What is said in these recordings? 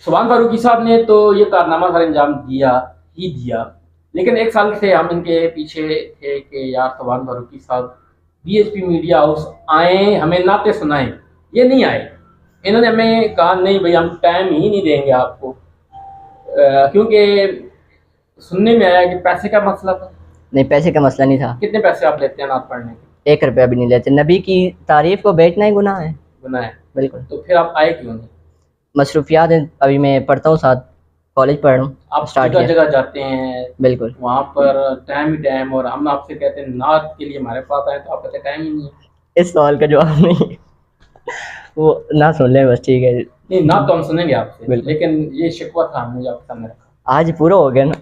सुभान फारूकी साहब ने तो ये कारनामा सर अंजाम दिया ही दिया, लेकिन एक साल से हम इनके पीछे थे कि यार सुभान फारूकी साहब बीएचपी मीडिया हाउस आए, हमें नाते सुनाएं। ये नहीं आए। इन्होंने हमें कहा नहीं भाई, हम टाइम ही नहीं देंगे आपको, क्योंकि सुनने में आया कि पैसे का मसला था। नहीं, पैसे का मसला नहीं था। कितने पैसे आप लेते हैं नात पढ़ने के? 1 रुपया भी नहीं लेते। नबी की तारीफ को बेचना ही गुनाह है। गुनाह है, बिल्कुल। तो फिर आप आए क्यों नहीं? मसरूफियात हैं, अभी मैं पढ़ता हूँ, साथ कॉलेज पढ़ रहा हूँ। आप जगह जगह जाते हैं, बिल्कुल, वहाँ पर टाइम ही टाइम, और हम आपसे कहते हैं नात के लिए हमारे पास आए, तो आप कहते टाइम ही नहीं है। इस सवाल का जवाब नहीं, वो ना सुन ले बस, ठीक है। नहीं, ना तो हम सुनेंगे आपसे, लेकिन ये शिकवा था, मुझे आपके सामने रखा। आज पूरा हो गया ना।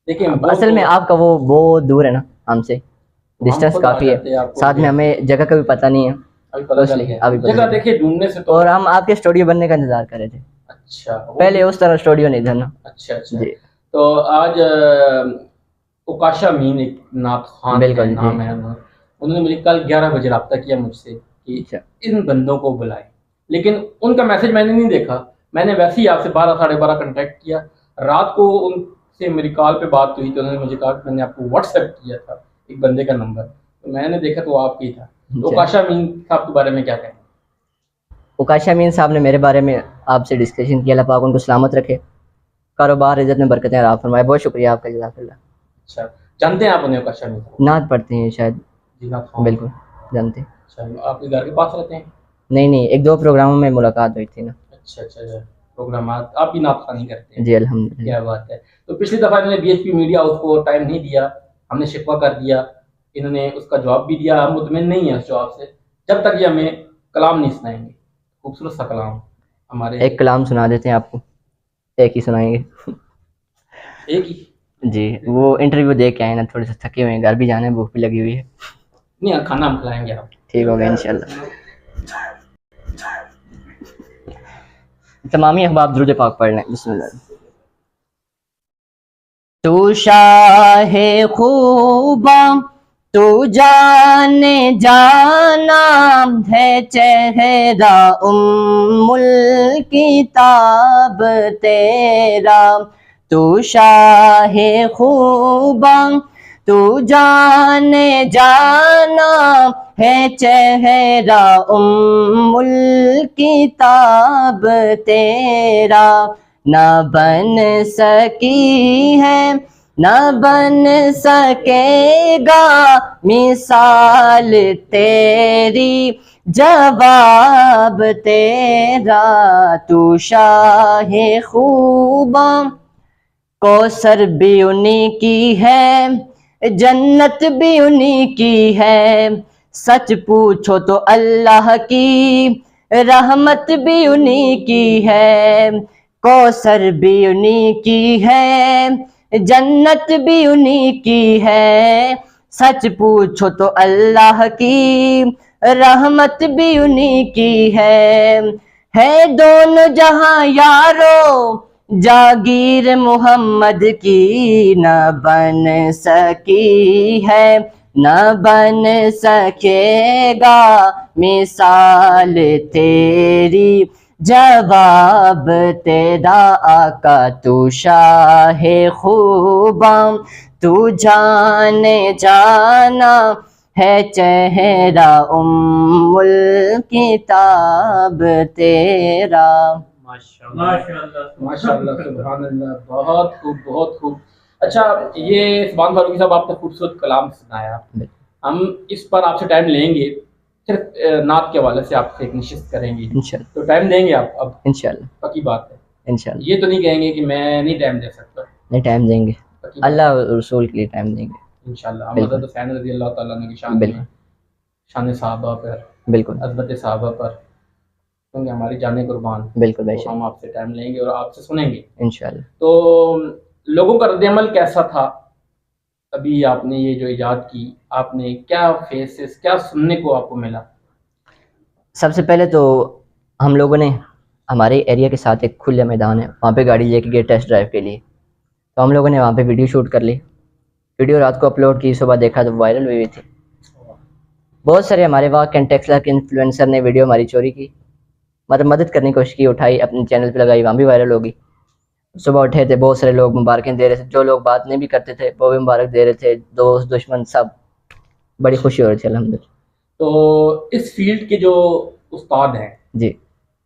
देखिए असल में आपका वो बहुत दूर है ना हमसे, डिस्टेंस काफ़ी है, साथ में हमें जगह का भी पता नहीं है। अभी जगह देखिए ढूंढने से तो, और हम आपके स्टूडियो बनने का इंतजार कर रहे थे। अच्छा, पहले उस तरह स्टूडियो नहीं था ना। अच्छा अच्छा जी। तो आज उकाशा मीन एक नात खान बिल्कुल नाम है, उन्होंने मुझे कल 11 बजे रब्ता किया मुझसे कि इन बंदों को बुलाए, लेकिन उनका मैसेज मैंने नहीं देखा। मैंने वैसे ही आपसे 12 साढ़े 12 कॉन्टैक्ट किया। रात को उनसे मेरी कॉल पे बात हुई तो उन्होंने मुझे कहा कि मैंने आपको व्हाट्सएप किया था एक बंदे का नंबर, तो मैंने देखा तो आप ही था। तो उकाशा मीन साहब के बारे में क्या कहें? उकाशा मीन साहब ने मेरे बारे में आपसे डिस्कशन किया, अल्लाह पाक उनको सलामत रखे, कारोबार इज्जत में बरकतें अता फरमाए। बहुत शुक्रिया आपका, जज़ाकल्लाह। अच्छा, जानते हैं आप उन्हें? उकाशा मीन नात पढ़ते हैं शायद? जी, नात बिल्कुल जानते हैं। अच्छा, आपके घर के पास रहते हैं? नहीं, 1-2 प्रोग्रामों में मुलाकात हुई थी ना। अच्छा अच्छा, प्रोग्राम आप भी नात खानी करते हैं? जी अल्हम्दुलिल्लाह। क्या बात है। तो पिछली दफ़ा इन्होंने बीएचपी मीडिया हाउस को टाइम नहीं दिया, हमने शिकवा कर दिया, इन्होंने उसका जवाब भी दिया। हम मुतमिन नहीं है उस जवाब से, जब तक ये हमें कलाम नहीं सुनाएंगे, खूबसूरत सा कलाम हमारे। एक कलाम सुना देते हैं आपको, एक ही सुनाएंगे। एक ही जी, वो इंटरव्यू दे के आए ना, थोड़े से थके हुए हैं, घर भी जाने, भूख भी लगी हुई है। नहीं, खाना हम खिलाएंगे आप। ठीक होगा इंशाल्लाह। तमामी अहबाब दुरूद पाक पढ़ लें। बिस्मिल्लाह। तू शाहे खूबा, तू जाने जाना है, चेहरा उम्मुल किताब तेरा। तू शाहे खूबा, तू जाने जाना है, चेहरा उम्मुल किताब तेरा। न बन सकी है, न बन सकेगा मिसाल तेरी, जवाब तेरा। तू शाहे खूबा, कौसर भी उन्हीं की है, जन्नत भी उन्हीं की है। सच पूछो तो अल्लाह की रहमत भी उन्हीं की है। कौसर भी उन्हीं की है, जन्नत भी उन्हीं की है। सच पूछो तो अल्लाह की रहमत भी उन्हीं की है दोनों जहां यारो जागीर मोहम्मद की। न बन सकी है, न बन सकेगा मिसाल तेरी, जवाब तेरा। आका तू शाहे खूबा, तू जाने जाना है, चेहरा उम्मुल किताब तेरा। माशाअल्लाह माशाअल्लाह, सुभानअल्लाह, बहुत खूब बहुत खूब। अच्छा, ये सुभान फारूकी साहब आपने खूबसूरत कलाम सुनाया, हम इस पर आपसे टाइम लेंगे, सिर्फ नात के हवाले से आपसे एक नशिस्त करेंगे इंशाल्लाह। तो टाइम देंगे आप अब? इंशाल्लाह, पक्की बात है इंशाल्लाह। ये तो नहीं कहेंगे कि मैं नहीं टाइम दे सकता? नहीं, टाइम देंगे, अल्लाह रसूल के लिए टाइम देंगे इंशाल्लाह। हम हज़रत हुसैन रज़ी अल्लाह तआला अन्हु की शान में, शान सहाबा पर, बिल्कुल अज़मत सहाबा पर, क्योंकि हमारी जाने कुर्बान, बिल्कुल भाई, तो हम आपसे टाइम लेंगे और आपसे सुनेंगे इंशाल्लाह। तो लोगों का रद्द-ए-अमल कैसा था? अभी आपने ये जो इजाद की, आपने क्या फेसेस, क्या सुनने को आपको मिला? सबसे पहले तो हम लोगों ने, हमारे एरिया के साथ एक खुला मैदान है, वहाँ पे गाड़ी लेके गए टेस्ट ड्राइव के लिए, तो हम लोगों ने वहाँ पे वीडियो शूट कर ली। वीडियो रात को अपलोड की, सुबह देखा तो वायरल हुई थी। बहुत सारे हमारे वहाँ टेक्सला के इन्फ्लुएंसर ने वीडियो हमारी चोरी की, मतलब मदद करने की कोशिश की, उठाई, अपने चैनल पे लगाई, वहाँ भी वायरल होगी। सुबह उठे थे, बहुत सारे लोग मुबारकें दे रहे थे, जो लोग बात नहीं भी करते थे वो भी मुबारक दे रहे थे, दोस्त दुश्मन सब, बड़ी खुशी हो रही थी अल्हम्दुलिल्लाह। तो इस फील्ड के जो उस्ताद हैं जी,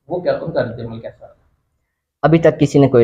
वो क्या उनका रद्द अमल कैसा? अभी तक किसी ने कोई